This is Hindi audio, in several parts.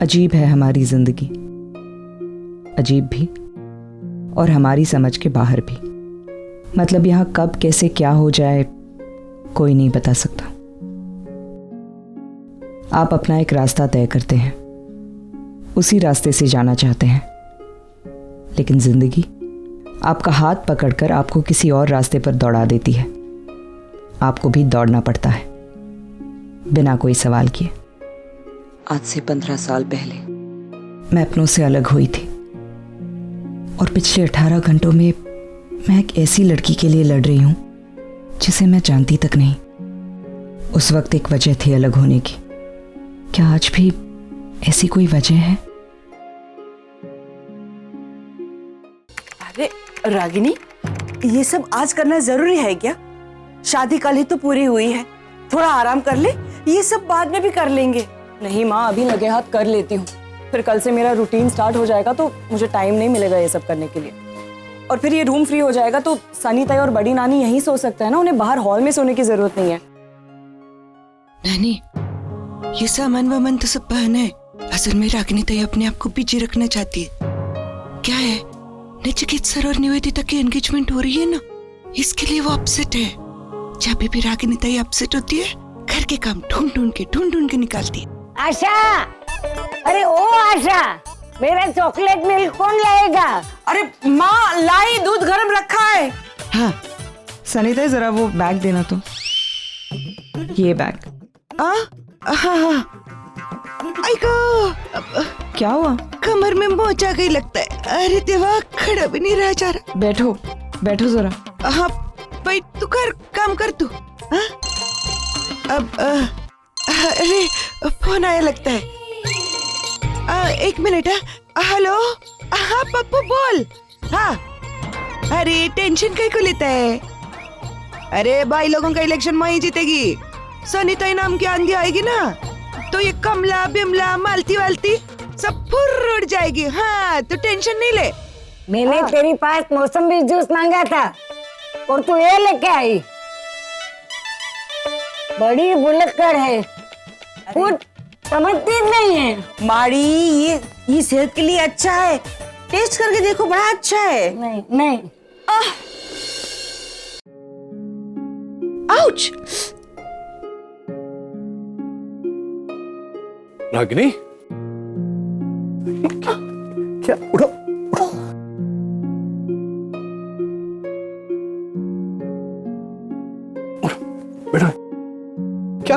अजीब है हमारी जिंदगी, अजीब भी और हमारी समझ के बाहर भी। मतलब यहाँ कब कैसे क्या हो जाए कोई नहीं बता सकता। आप अपना एक रास्ता तय करते हैं, उसी रास्ते से जाना चाहते हैं, लेकिन जिंदगी आपका हाथ पकड़कर आपको किसी और रास्ते पर दौड़ा देती है। आपको भी दौड़ना पड़ता है बिना कोई सवाल किए। आज से 15 साल पहले मैं अपनों से अलग हुई थी और पिछले 18 घंटों में मैं एक ऐसी लड़की के लिए लड़ रही हूं जिसे मैं जानती तक नहीं। उस वक्त एक वजह थी अलग होने की। क्या आज भी ऐसी कोई वजह है? अरे रागिनी, ये सब आज करना जरूरी है क्या? शादी कल ही तो पूरी हुई है, थोड़ा आराम कर ले, ये सब बाद में भी कर लेंगे। नहीं माँ, अभी लगे हाथ कर लेती हूँ, फिर कल से मेरा रूटीन स्टार्ट हो जाएगा तो मुझे टाइम नहीं मिलेगा ये सब करने के लिए। और फिर ये रूम फ्री हो जाएगा तो सनी ताई और बड़ी नानी यहीं सो सकता है ना, उन्हें बाहर हॉल में सोने की जरूरत नहीं है। नानी, ये सामान वामान तो सब बहन है। असल में रागिनी ताई अपने आप को पीछे रखना चाहती है। क्या है, नचिकेत सर और निवेदिता की एंगेजमेंट हो रही है ना, इसके लिए वो अपसेट है। जब भी रागिनी ताई अपसेट होती है, घर के काम ढूंढ ढूंढ के निकालती है। आशा, अरे ओ आशा, मेरा चॉकलेट मिल्क कौन लाएगा? अरे माँ, लाई, दूध गर्म रखा है। हाँ सनी ताई, जरा वो बैग देना तो। ये बैग। हाँ। क्या हुआ? कमर में मोच आ गई लगता है। अरे देवा, खड़ा भी नहीं रहा जा रहा। बैठो बैठो जरा। हाँ भाई, तू काम कर तू। हाँ? अब अरे फोन आया लगता है। एक मिनट। हेलो, हाँ पप्पू बोल। हाँ, अरे टेंशन कहीं को लेता है? अरे भाई लोगों का इलेक्शन वही जीतेगी। सनी ताई नाम की आंधी आएगी ना, तो ये कमला बिमला मालती वालती सब फुर्र उड़ जाएगी। हाँ, तो टेंशन नहीं ले। मैंने तेरी पास मौसमी जूस मांगा था और तू ये लेके आई। बड़ी बुलक्कड़ है, कुछ समझती नहीं है। माड़ी, ये सेहत के लिए अच्छा है, टेस्ट करके देखो, बड़ा अच्छा है। नहीं। आउच! रागिनी, क्या उठो। बेटा,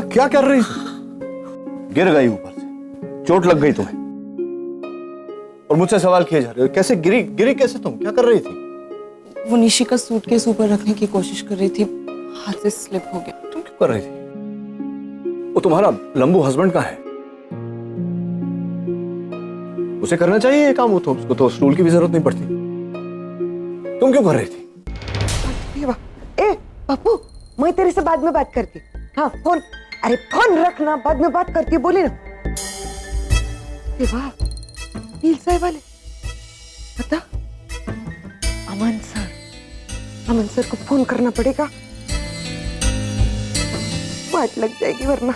क्या कर रही थी? गिर गई ऊपर से, चोट लग गई तुम्हें और मुझसे सवाल किए जा रहे हो। कैसे गिरी कैसे? तुम क्या कर रही थी? वो निशी का सूटकेस ऊपर रखने की कोशिश कर रही थी, हाथ से स्लिप हो गया। तुम क्यों कर रही थी? वो तुम्हारा लंबू हस्बैंड का है, उसे करना चाहिए ये काम। वो तो उसको तो स्टूल की भी जरूरत नहीं पड़ती। तुम क्यों कर रही थी? ए पप्पू, मैं तेरे से बाद में बात करती। हाँ फोन, अरे फोन रखना, बाद में बात करती, बोली ना। वाह, नील साहब वाले बता। अमन सर को फोन करना पड़ेगा, बात लग जाएगी वरना।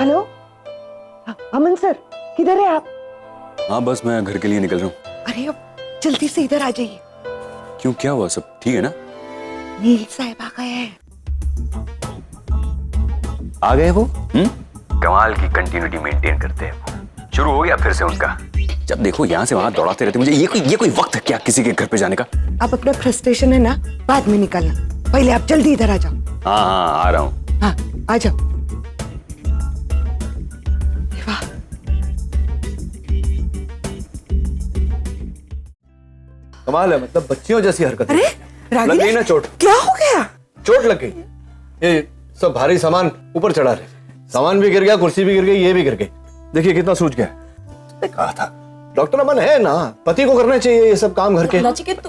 हेलो, अमन सर, किधर है आप? हाँ बस मैं घर के लिए निकल रहा हूँ। अरे अब जल्दी से इधर आ जाइए। क्यों, क्या हुआ? सब ठीक है ना? नील साहब आ गए हैं। आ गए वो? कमाल की कंटिन्यूटी मेंटेन करते हैं वो। शुरू हो गया फिर से उनका। जब देखो यहाँ से वहां दौड़ाते रहते। मुझे ये कोई वक्त है क्या किसी के घर पे जाने का? आप अपना फ्रस्ट्रेशन है ना बाद में निकालना, पहले आप जल्दी इधर आ जाओ। हाँ आ रहा हूँ। हाँ आ जाओ। वाह, कमाल है, मतलब बच्चियों जैसी हरकत। अरे लग गई ना चोट? क्या हो गया? चोट लग गई। ये सब भारी सामान ऊपर चढ़ा रहे, सामान भी गिर गया, कुर्सी भी गिर गई, ये भी गिर गई। देखिए कितना सूझ गया। कहा था डॉक्टर अमन है ना, पति को करना चाहिए ये सब काम घर के। नचिकेत,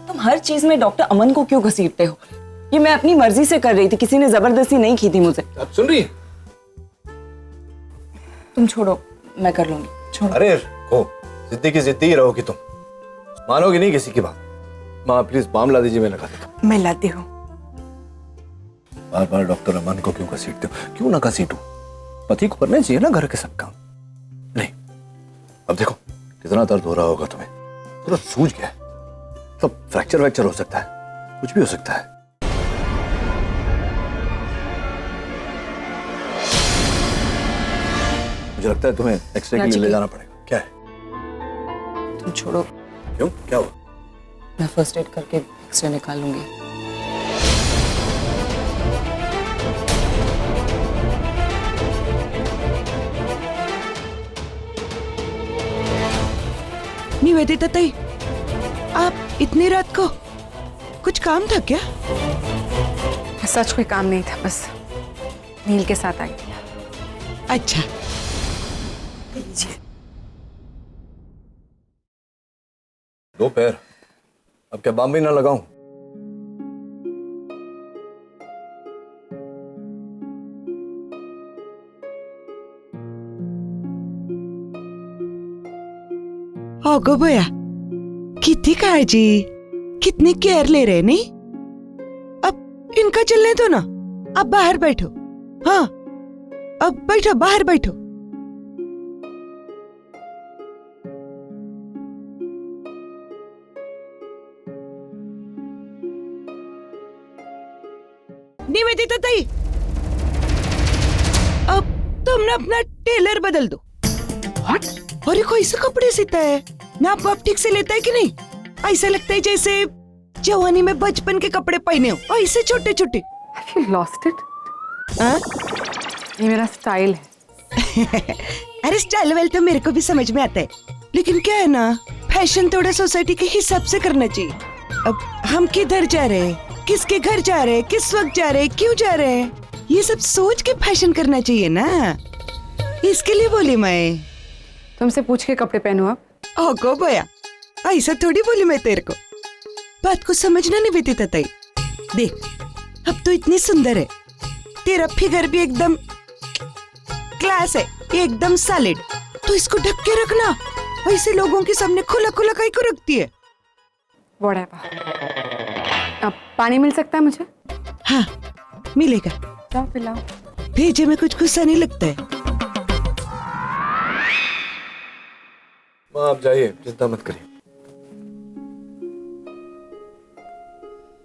तुम हर चीज में डॉक्टर अमन को क्यों घसीटते हो? ये मैं अपनी मर्जी से कर रही थी, किसी ने जबरदस्ती नहीं की थी मुझे। आप सुन रही है? तुम छोड़ो, मैं कर लूंगी, छोड़ो। अरे को जिद्दी की जिद्दी ही रहोगी तुम, मानोगी नहीं किसी की बात। माँ प्लीज बाम ला दीजिए, मैं लगा देता हूँ। मैं लाती हूँ। बार बार डॉक्टर अमन को क्यों घसीटते हो? क्यों ना घसीटूं? पति को करना चाहिए ना घर के सब काम। नहीं, अब देखो कितना दर्द हो रहा होगा तुम्हें, पूरा सूज गया है, तो फ्रैक्चर वैक्चर हो सकता है, कुछ भी हो सकता है। मुझे लगता है तुम्हें एक्सरे के लिए ले जाना पड़ेगा। क्या है? तुम छोड़ो, क्यों, क्या हुआ? मैं फर्स्ट एड करके एक्सरे निकाल लूंगी। निवेदिता ताई, आप इतनी रात को कुछ काम था क्या? सच कोई काम नहीं था, बस नील के साथ आई थी। अच्छा, दो पैर, अब क्या बाम भी ना लगाऊं? गो भैया, कितनी काळजी, कितनी केयर ले रहे नहीं? अब इनका चलने दो ना, आप बाहर बैठो। हाँ, अब बैठो, बाहर बैठो। निवेदिता ताई, अब तुम ना अपना टेलर बदल दो। व्हाट? अरे कोई से कपड़े सीता है ना, आप ठीक से लेता है कि नहीं? ऐसा लगता है जैसे जवानी में बचपन के कपड़े पहने हो, ऐसे छोटे छोटे। Have you lost it? हाँ? ये मेरा स्टाइल है। अरे स्टाइल वेल तो मेरे को भी समझ में आता है, लेकिन क्या है ना, फैशन थोड़ा सोसाइटी के हिसाब से करना चाहिए। अब हम किधर जा रहे हैं, किसके घर जा रहे हैं, किस वक्त जा रहे हैं, क्यों जा रहे हैं, ये सब सोच के फैशन करना चाहिए ना। इसके लिए बोली मैं। तुमसे पूछ के कपड़े पहनो आप। गो भैया, ऐसा थोड़ी बोली मैं तेरे को, बात को समझना नहीं बीती ताई। देख, अब तो इतनी सुंदर है, तेरा फिगर भी एकदम क्लास है, एकदम सॉलिड, तो इसको ढक के रखना। ऐसे लोगों के सामने खुला खुला काहे को रखती है? Whatever। अब पानी मिल सकता है मुझे? हाँ, मिलेगा। जाओ पिलाओ। भेजे में कुछ गुस्सा नहीं लगता है। माँ आप जाइए, चिंता मत करिए।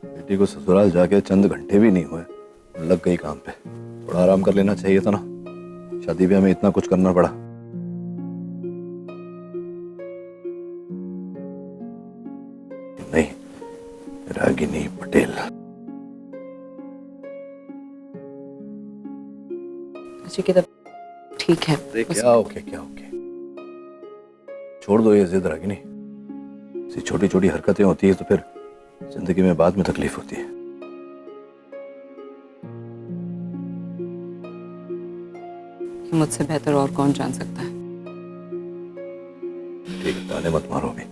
बेटी को ससुराल जाके चंद घंटे भी नहीं हुए, लग गई काम पे। थोड़ा आराम कर लेना चाहिए था ना, शादी ब्याह में इतना कुछ करना पड़ा। नहीं, रागिनी पटेल। अच्छी की तब ठीक है। अरे क्या ओके, क्या ओके, छोड़ दो ये जिद रागिनी। ऐसी छोटी छोटी हरकतें होती है तो फिर जिंदगी में बाद में तकलीफ होती है। मुझसे बेहतर और कौन जान सकता है। ठीक है, ताने मत मारो भी।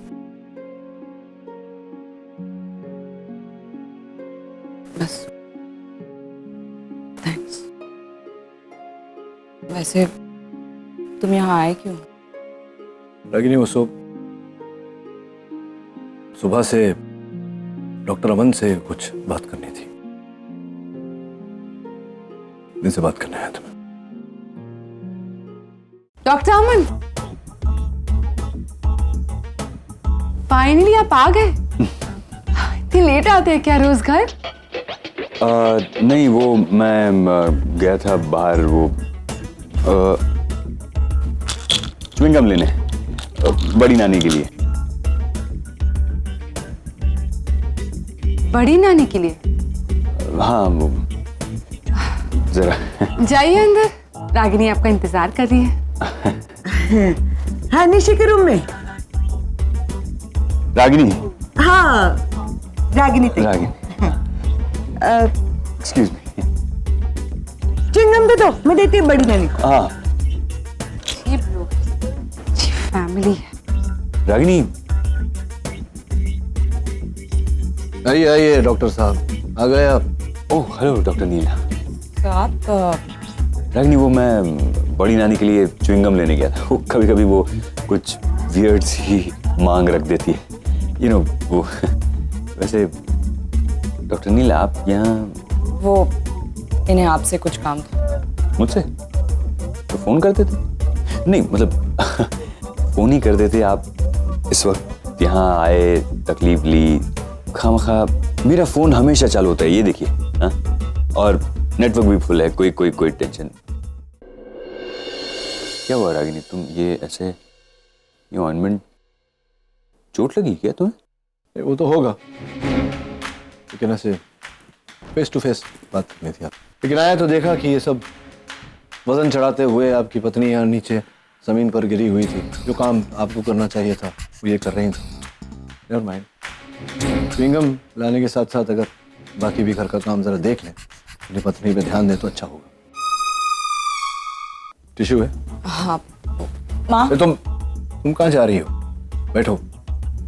बस थैंक्स। वैसे तुम यहाँ आए क्यों? रागिनी वो सुबह से डॉक्टर अमन से कुछ बात करनी थी। इनसे बात करना है तुम्हें। डॉक्टर अमन, फाइनली आप आ गए। इतनी लेट आते हैं क्या रोज घर? नहीं, वो मैं गया था बाहर, वो च्युइंगम लेने बड़ी नानी के लिए। बड़ी नानी के लिए? हाँ, वो जरा। जाइए अंदर, रागिनी आपका इंतजार कर रही है। हाँ, निशी के रूम में। रागिनी? हाँ, Ragini. Ragini, excuse me. Chewing gum दे दो, मैं देती हूँ बड़ी नानी को। हाँ, ये लोग अच्छी फैमिली है। रागिनी। आइए आइए डॉक्टर साहब, आ गए आप। ओह हेलो डॉक्टर नीला। तो आप रागिनी, वो मैं बड़ी नानी के लिए च्युइंगम लेने गया था। वो कभी कभी वो कुछ वियर्ड सी मांग रख देती है, यू नो वो। वैसे डॉक्टर नीला, आप यहाँ? वो इन्हें आपसे कुछ काम था। मुझसे तो फोन करते थे? नहीं मतलब फोन ही कर देते आप इस वक्त यहाँ आए, तकलीफ ली, खामखा। मेरा फोन हमेशा चालू होता है, ये देखिए। हाँ, और नेटवर्क भी फुल है, कोई टेंशन। क्या हुआ रागिनी, तुम ये ऐसे, ये ऑइंटमेंट, चोट लगी क्या तुम्हें? वो तो होगा, लेकिन ऐसे फेस टू फेस बात करनी थी आप। लेकिन आया तो देखा कि ये सब वजन चढ़ाते हुए आपकी पत्नी यहाँ नीचे जमीन पर गिरी हुई थी। जो काम आपको करना चाहिए था वो ये कर रही थी। नेवर माइंड, च्युइंगम लाने के साथ साथ अगर बाकी भी घर का काम जरा देख लें, अपनी पत्नी पे ध्यान दें तो अच्छा होगा। टिश्यू है? हाँ माँ। तुम कहाँ जा रही हो? बैठो,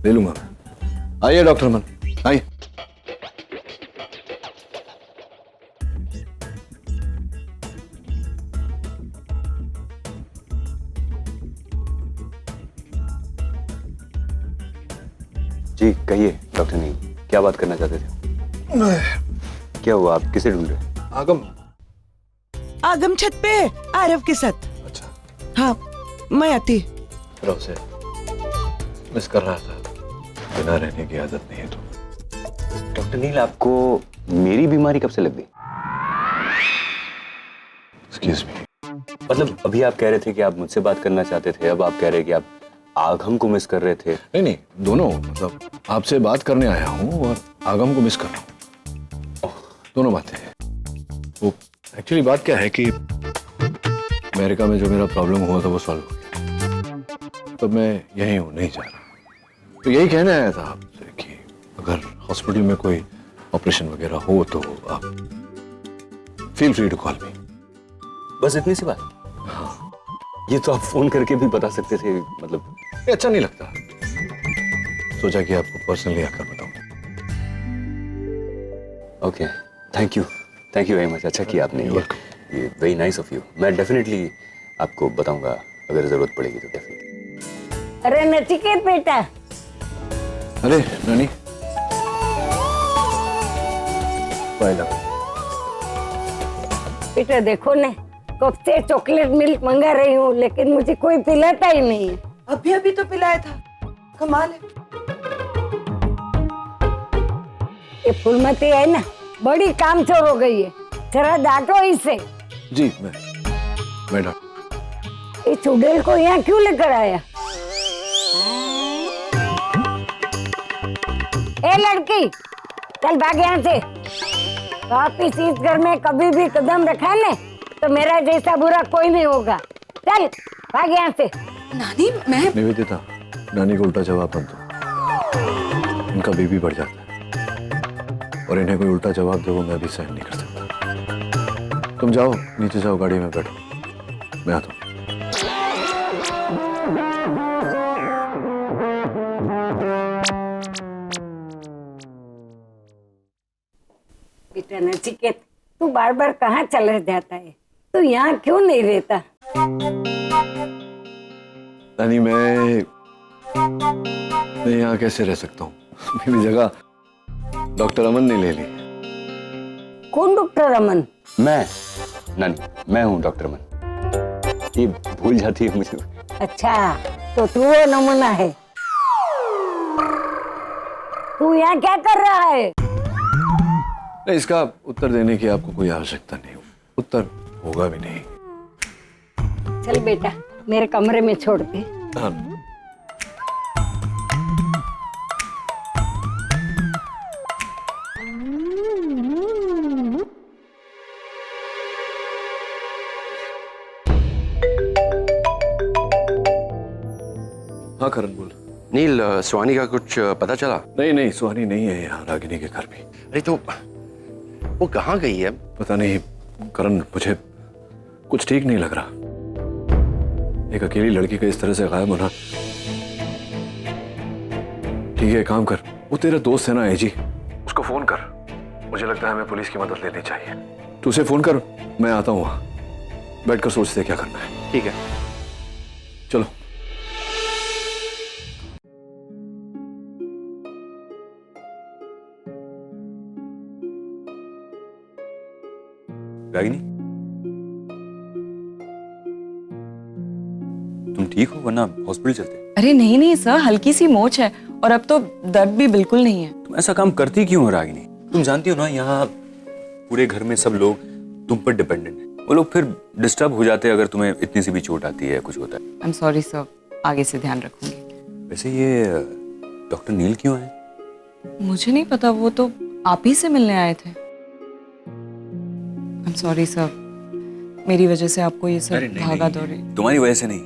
ले लूंगा मैं। आइए डॉक्टर अमन, आइए। जी कहिए डॉक्टर नील, क्या बात करना चाहते थे? क्या हुआ, आप किसे ढूंढ रहे? आगम छत पे है, आरव के साथ। अच्छा। हाँ, मैं आती। रहो से मिस कर रहा था, बिना रहने की आदत नहीं है तो। डॉक्टर नील, आपको मेरी बीमारी कब से लग गई? Excuse me. मतलब अभी आप कह रहे थे कि आप मुझसे बात करना चाहते थे, अब आप कह रहे हैं कि आप आगम को मिस कर रहे थे। नहीं, दोनों, मतलब आपसे बात करने आया हूँ और आगम को मिस कर रहा हूँ, दोनों बातें हैं। वो एक्चुअली बात क्या है कि अमेरिका में जो मेरा प्रॉब्लम हुआ था वो सॉल्व हो गया, तो मैं यहीं हूँ, नहीं जा रहा। तो यही कहने आया था आपसे कि अगर हॉस्पिटल में कोई ऑपरेशन वगैरह हो तो आप feel free to call me. बस इतनी सी बात? हाँ। ये तो आप फोन करके भी बता सकते थे, मतलब ये अच्छा नहीं लगता, सोचा कि आपको पर्सनली आकर बताऊं। Okay, thank you very much. अच्छा किया आपने, ये वेरी नाइस ऑफ यू। मैं डेफिनेटली आपको बताऊंगा अगर जरूरत पड़ेगी तो डेफिनेटली। अरे नचिकेत बेटा। अरे नानी, बाय। बेटा देखो ने, कब से चॉकलेट मिल्क मंगा रही हूँ लेकिन मुझे कोई पिलाता ही नहीं है। अभी तो पिलाया था, कमाल है। ये फूलमती है ना, बड़ी कामचोर हो गई है, जरा डांटो इसे। जी मैं डॉक्टर। ये चुड़ैल को यहाँ क्यों लेकर आया? ए लड़की, चल भाग यहाँ से। वापिस इस घर में कभी भी कदम रखा ने तो मेरा जैसा बुरा कोई नहीं होगा। चल भाग यहाँ से। नानी मैं निवेदिता, नानी को उल्टा जवाब मत दो, इनका बीपी बढ़ जाता है और इन्हें कोई उल्टा जवाब दे वो मैं भी सहन नहीं कर सकता। तुम जाओ, नीचे जाओ, गाड़ी में बैठो, मैं आता हूँ। बेटा नचिकेत, तू बार बार कहाँ चला जाता है? तू यहाँ क्यों नहीं रहता? नानी मैं यहाँ कैसे रह सकता हूँ? मेरी जगह डॉक्टर अमन ने ले ली। कौन डॉक्टर अमन? मैं नानी, मैं हूँ डॉक्टर अमन। ये भूल जाती है मुझे। अच्छा, तो तू वो नमूना है। तू यहाँ क्या कर रहा है? नहीं, इसका उत्तर देने की आपको कोई आवश्यकता नहीं, उत्तर होगा भी नहीं। चल बेटा, मेरे कमरे में छोड़ दे। हाँ। हाँ करण बोल। नील, सुहानी का कुछ पता चला? नहीं, सुहानी नहीं है यहाँ, रागिनी के घर भी। अरे तो वो कहाँ गई है? पता नहीं करण, मुझे कुछ ठीक नहीं लग रहा। एक अकेली लड़की का इस तरह से गायब होना। ठीक है, काम कर, वो तेरा दोस्त है ना एजी, उसको फोन कर। मुझे लगता है हमें पुलिस की मदद लेनी चाहिए। तू उसे फोन कर, मैं आता हूँ वहां, बैठकर सोचते क्या करना है। ठीक है, चलो। रागिनी, तुम ठीक हो? वरना हॉस्पिटल चलते। अरे नहीं नहीं सर, हल्की सी मोच है और अब तो दर्द भी बिल्कुल नहीं है। तुम ऐसा काम करती क्यों हो रागिनी? तुम जानती हो ना, यहाँ पूरे घर में सब लोग तुम पर डिपेंडेंट हैं। वो लोग फिर डिस्टर्ब हो जाते हैं अगर तुम्हें इतनी सी भी चोट आती है, कुछ होता है। आई एम सॉरी सर, आगे से ध्यान रखूंगी। वैसे ये डॉक्टर नील क्यों आए? मुझे नहीं पता, वो तो आप ही से मिलने आए थे। आई एम सॉरी सर, मेरी वजह से आपको ये सब भागा दौड़ी। तुम्हारी वजह से नहीं,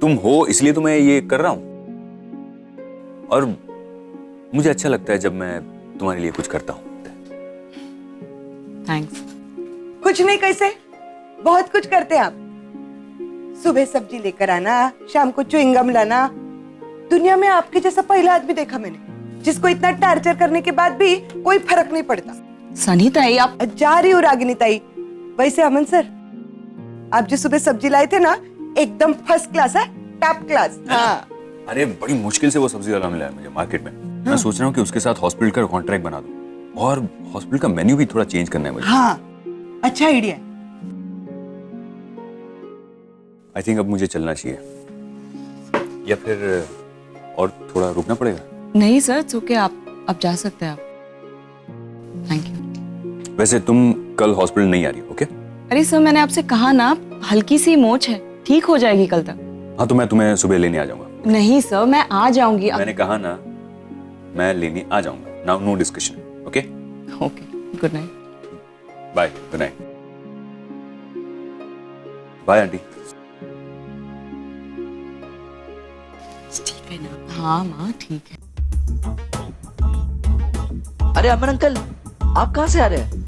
तुम हो इसलिए तो मैं ये कर रहा हूँ, और मुझे अच्छा लगता है जब मैं तुम्हारे लिए कुछ करता हूँ। थैंक्स। कुछ नहीं, कैसे बहुत कुछ करते हैं आप। सुबह सब्जी लेकर आना, शाम को च्युइंगम लाना। दुनिया में आपके जैसा पहला आदमी देखा मैंने जिसको इतना टार्चर करने के बाद भी कोई फर्क नहीं पड़ता। सनी ताई, आप जा रही हूँ रागिनी ताई। वैसे अमन सर, आप जो सुबह सब्जी लाए थे ना, एकदम फर्स्ट क्लास है, टॉप क्लास। हाँ। अरे बड़ी मुश्किल से वो सब्जी वाला मिला है मुझे मार्केट में। मैं सोच रहा हूँ कि उसके साथ हॉस्पिटल का कॉन्ट्रैक्ट बना दूं, और हॉस्पिटल का मेन्यू भी थोड़ा चेंज करना है मुझे। हाँ, अच्छा आइडिया। आई थिंक अब मुझे चलना चाहिए, या फिर और थोड़ा रुकना पड़ेगा? नहीं सर, इट्स ओके, आप जा सकते हैं। आप थैंक यू। वैसे तुम कल हॉस्पिटल नहीं आ रही, ओके? अरे सर, मैंने आपसे कहा ना, हल्की सी मोच है, ठीक हो जाएगी कल तक। हाँ, तो मैं तुम्हें सुबह लेने आ जाऊंगा। नहीं सर, मैं आ जाऊंगी। मैंने कहा ना, मैं लेने आ जाऊंगा। Now no discussion, okay? Okay, good night. Bye, good night. Bye aunty. ठीक है ना? हाँ माँ, ठीक है। अरे अमन अंकल, आप कहाँ से आ रहे हैं?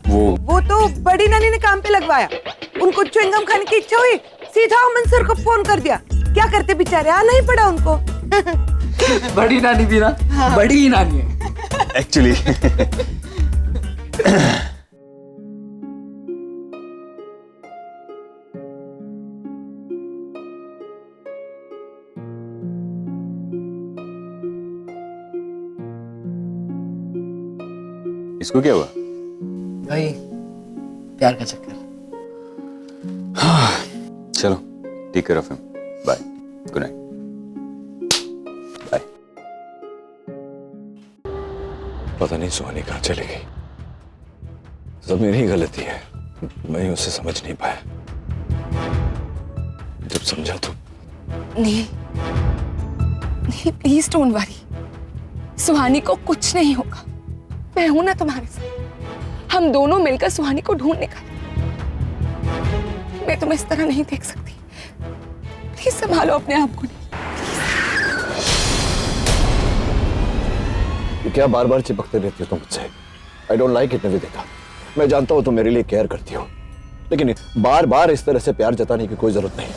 वो तो बड़ी नानी ने काम पे लगवाया। उनको च्युइंगम खाने की इच्छा हुई, सीधा अमन सर को फोन कर दिया। क्या करते बेचारे, आना ही पड़ा उनको। बड़ी नानी भी ना, हाँ। बड़ी ही नानी है एक्चुअली। इसको क्या हुआ? भाई, प्यार का चक्कर। चलो, take care of him. Bye, good night. Bye. पता नहीं सुहानी कहाँ चली गई। सब मेरी ही गलती है, मैं उसे समझ नहीं पाया। जब समझा तो नहीं नहीं, प्लीज डोंट वरी, सुहानी को कुछ नहीं होगा। मैं हूं ना तुम्हारे साथ, हम दोनों मिलकर सुहानी को ढूंढ निकालेंगे। मैं तुम्हें इस तरह नहीं देख सकती, प्लीज संभालो अपने आप को। क्या बार बार चिपकते रहती हो तुम मुझसे? I don't like it Nivedita. मैं जानता हूं तुम मेरे लिए केयर करती हो, लेकिन बार बार इस तरह से प्यार जताने की कोई जरूरत नहीं।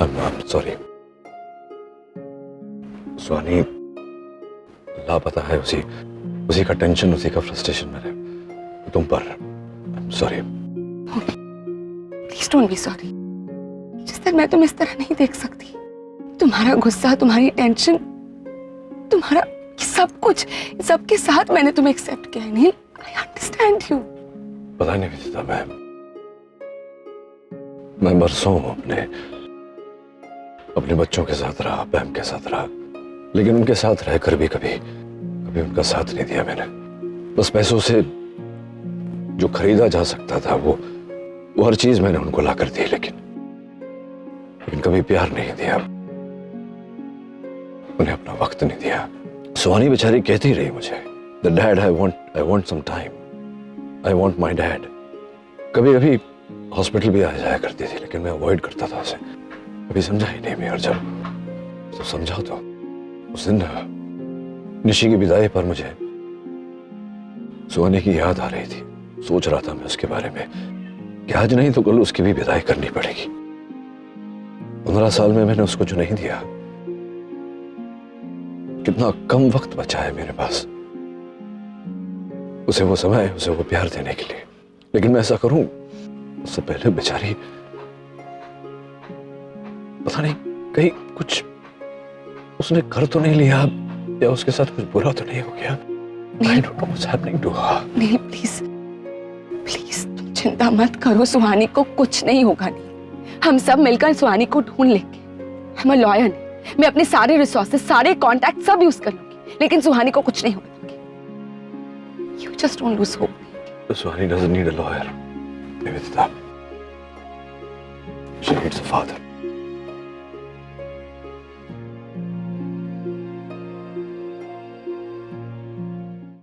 I'm sorry. सुहानी लापता है, उसी का टेंशन, उसी का फ्रस्ट्रेशन मेरे तुम पर। I'm sorry. Please don't be sorry. जिस तरह मैं तुम्हें इस तरह नहीं देख सकती। तुम्हारा गुस्सा, तुम्हारी टेंशन, तुम्हारा सब कुछ, सबके साथ मैंने तुम्हें एक्सेप्ट किया है। नील, आई अंडरस्टैंड यू। पता नहीं विदिता, मैं बरसों अपने बच्चों के साथ रहा, पैम के साथ रहा, लेकिन उनके साथ रहकर भी कभी उनका साथ नहीं दिया मैंने। बस पैसों से जो खरीदा जा सकता था वो हर चीज मैंने उनको ला कर दी, लेकिन कभी प्यार नहीं दिया, उन्हें अपना वक्त नहीं दिया। सुहानी बेचारी कहती रही मुझे, the dad I want some time, I want my dad. कभी कभी हॉस्पिटल भी आ जाया करती थी, लेकिन मैं अवॉइड करता था उसे, कभी समझा ही नहीं। मैं और जब समझा तो उस दिन निशी की विदाई पर मुझे सुहानी की याद आ रही थी। सोच रहा था मैं उसके बारे में कि आज नहीं तो कल उसकी भी विदाई करनी पड़ेगी। 15 साल में मैंने उसको जो नहीं दिया, कितना कम वक्त बचा है मेरे पास। उसे वो समय, उसे वो प्यार देने के लिए, लेकिन मैं ऐसा करूं उससे पहले बेचारी पता नहीं कहीं कुछ उसने कर तो नहीं लिया या उसके साथ कुछ बुरा तो नहीं हो गया। I don't know what's happening to her. नहीं प्लीज प्लीज तुम चिंता मत करो, सुहानी को कुछ नहीं होगा। नहीं, हम सब मिलकर सुहानी को ढूंढ लेंगे। हम लॉयर नहीं, मैं अपने सारे रिसोर्सेज, सारे कॉन्टैक्ट सब यूज कर लूंगी, लेकिन सुहानी को कुछ नहीं होगा। You just don't lose hope. Suhani doesn't need a lawyer. Nivedita. She needs a father.